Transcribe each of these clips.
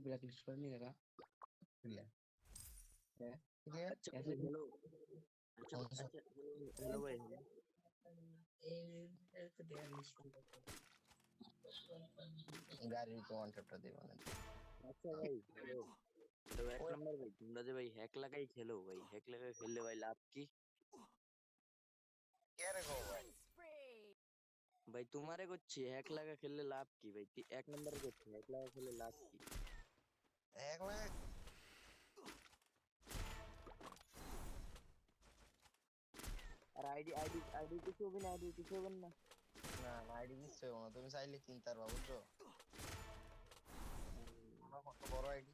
Black list করে নি কাকা। বুঝলে? হ্যাঁ আচ্ছা হ্যালো আচ্ছা সমস্যা আচ্ছা হ্যালো ভাই গাড়ির কমান্ডারটা দিব না। আচ্ছা ভাই হ্যালো হ্যালো এক নম্বর ভাই তোমরা যে ভাই হ্যাক লাগাই খেলো ভাই হ্যাক লাগাই খেললে ভাই লাভ কি কে রে গো ভাই? ভাই তোমারে করছি হ্যাক লাগা খেললে লাভ কি ভাই এক নম্বরে করছি হ্যাক লাগা খেললে লাভ কি এক লাখ আর আইডি আইডি আইডি কিছু হবে না আইডি কিছু হবে না না না আইডি কিচ্ছু হবে না, তুমি চাইলে কিনতে পারবা বুঝছো? আমার কত বড় আইডি,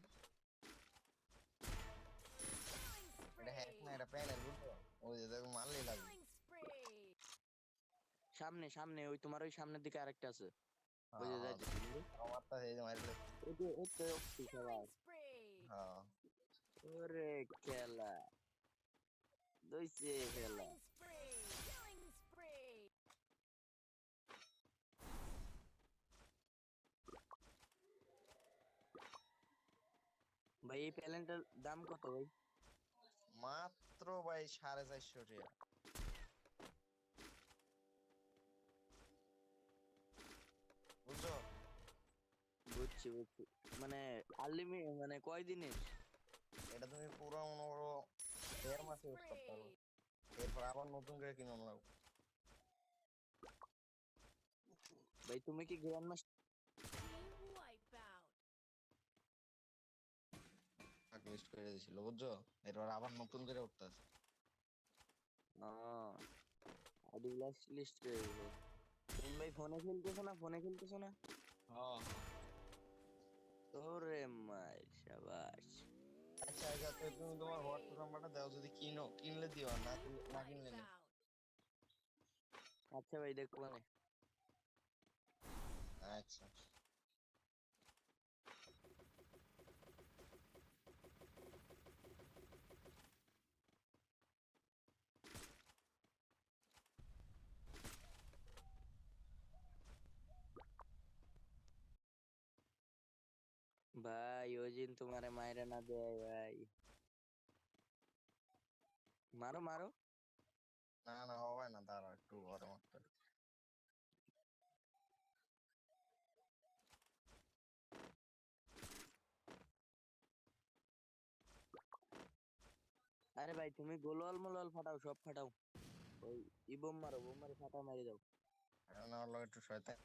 এটা হ্যাক না, এটা প্যানেল বুঝছো? ওই যে দেখো মারলেই লাগবে। সামনে সামনে ওই তোমার ওই সামনের দিকে আরেকটা আছে ওই হ্যাঁ যে হ্যাঁ, যাইতেছে আমার তো এই যে মারলে। ওই যে ওই তো ওই সবাই হ্যাঁ ওরে খেলা দইছে খেলা ভাই এই প্যালেন্টের দাম কত ভাই মাত্র ভাই 450 টাকা বুঝছো? বুঝছি বুঝছি মানে আনলিমিটেড মানে কয়দিনের এটা তুমি পুরো মনে করো 1.5 মাস ইউজ করতে পারো, এরপর আবার নতুন করে কিনো লাগবে। ভাই তুমি কি গ্র্যান্ড মাস্টার লিস্ট করে দিয়েছিল বুঝছো, এরপর আবার নতুন করে উঠতে আছে। আইডি লিস্ট করে দিবে তুমি ভাই ফোনে খেলতেছো না ফোনে খেলতেছো না হ্যাঁ হ্যাঁ। ওরে মাই শাবাশ আচ্ছা আচ্ছা, তো তুমি তোমার হোয়াটসঅ্যাপ নাম্বারটা দাও, যদি কিনলে দিও, আর না কিনলে নেই। আচ্ছা ভাই দেখবো মানে আচ্ছা ভাই ওই দিন তোমারে মাইরা না দেয় ভাই মারো মারো না না হবে না, দাঁড়াও একটু ঘরে মারতে হবে। আরে ভাই তুমি গোলওয়াল মোলওয়াল ফাটাও সব ফাটাও ওই ই বোম মারো বোম মারে ফাটাও মেরে দাও এখন আমার লগে একটু শয়তান